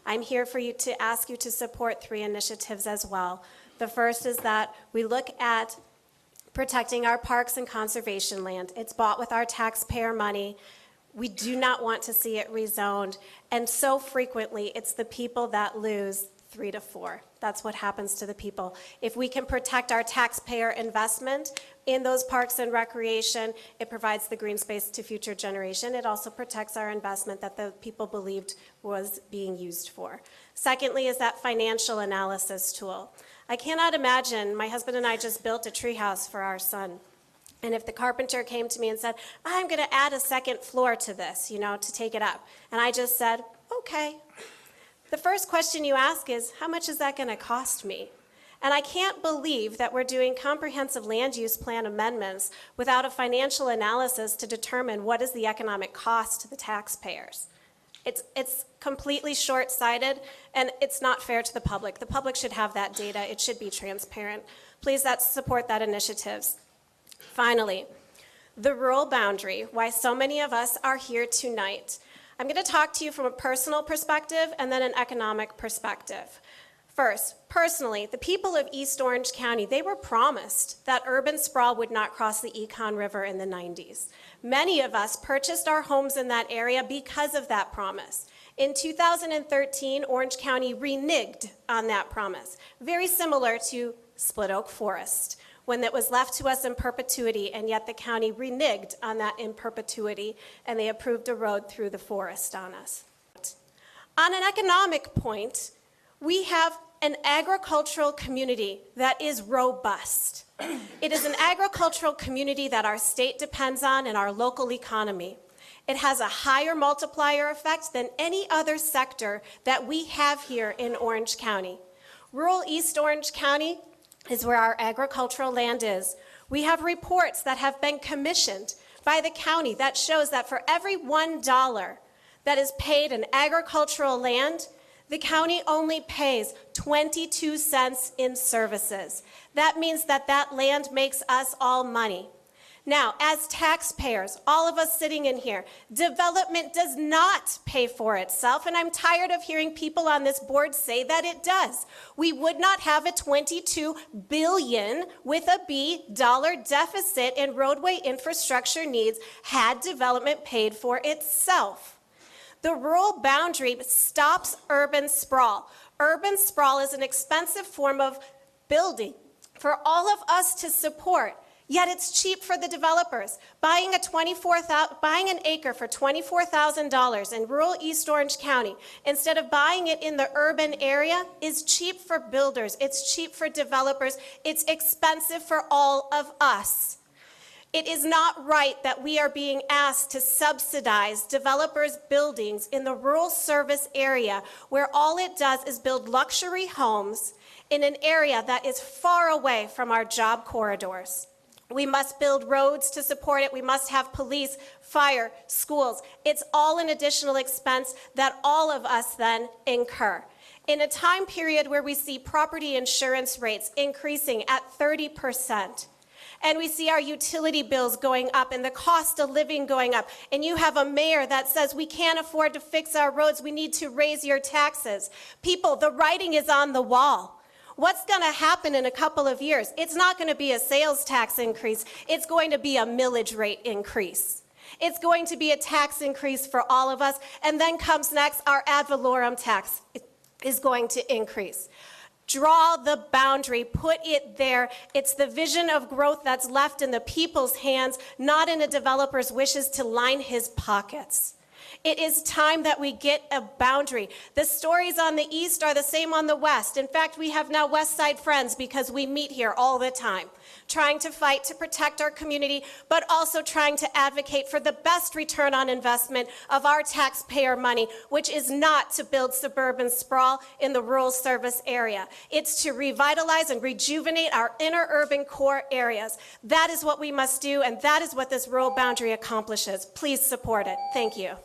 I'm here for you to ask you to support 3 initiatives as well. The first is that we look at protecting our parks and conservation land. It's bought with our taxpayer money. We do not want to see it rezoned. And so frequently, it's the people that lose 3 to 4. That's what happens to the people. If we can protect our taxpayer investment in those parks and recreation, it provides the green space to future generation. It also protects our investment that the people believed was being used for. Secondly is that financial analysis tool. I cannot imagine, my husband and I just built a treehouse for our son. And if the carpenter came to me and said, I'm going to add a 2nd floor to this, to take it up. And I just said, okay. The first question you ask is, how much is that going to cost me? And I can't believe that we're doing comprehensive land use plan amendments without a financial analysis to determine what is the economic cost to the taxpayers. It's completely short-sighted, and it's not fair to the public. The public should have that data. It should be transparent. Please support that initiative. Finally, the rural boundary, why so many of us are here tonight. I'm going to talk to you from a personal perspective and then an economic perspective. First, personally, the people of East Orange County, they were promised that urban sprawl would not cross the Econ River in the 90s. Many of us purchased our homes in that area because of that promise. In 2013, Orange County reneged on that promise, very similar to Split Oak Forest, when it was left to us in perpetuity, and yet the county reneged on that in perpetuity, and they approved a road through the forest on us. On an economic point, we have an agricultural community that is robust. It is an agricultural community that our state depends on and our local economy. It has a higher multiplier effect than any other sector that we have here in Orange County. Rural East Orange County is where our agricultural land is. We have reports that have been commissioned by the county that shows that for every $1 that is paid in agricultural land, the county only pays 22 cents in services. That means that that land makes us all money. Now, as taxpayers, all of us sitting in here, development does not pay for itself, and I'm tired of hearing people on this board say that it does. We would not have a $22 billion with a B dollar deficit in roadway infrastructure needs had development paid for itself. The rural boundary stops urban sprawl. Urban sprawl is an expensive form of building for all of us to support. Yet it's cheap for the developers. Buying an acre for $24,000 in rural East Orange County, instead of buying it in the urban area, is cheap for builders. It's cheap for developers. It's expensive for all of us. It is not right that we are being asked to subsidize developers' buildings in the rural service area where all it does is build luxury homes in an area that is far away from our job corridors. We must build roads to support it. We must have police, fire, schools. It's all an additional expense that all of us then incur. In a time period where we see property insurance rates increasing at 30%, and we see our utility bills going up and the cost of living going up, and you have a mayor that says we can't afford to fix our roads, we need to raise your taxes. People, the writing is on the wall. What's going to happen in a couple of years? It's not going to be a sales tax increase. It's going to be a millage rate increase. It's going to be a tax increase for all of us. And then comes next, our ad valorem tax is going to increase. Draw the boundary, put it there. It's the vision of growth that's left in the people's hands, not in a developer's wishes to line his pockets. It is time that we get a boundary. The stories on the east are the same on the west. In fact, we have now West Side friends because we meet here all the time, trying to fight to protect our community, but also trying to advocate for the best return on investment of our taxpayer money, which is not to build suburban sprawl in the rural service area. It's to revitalize and rejuvenate our inner urban core areas. That is what we must do, and that is what this rural boundary accomplishes. Please support it. Thank you.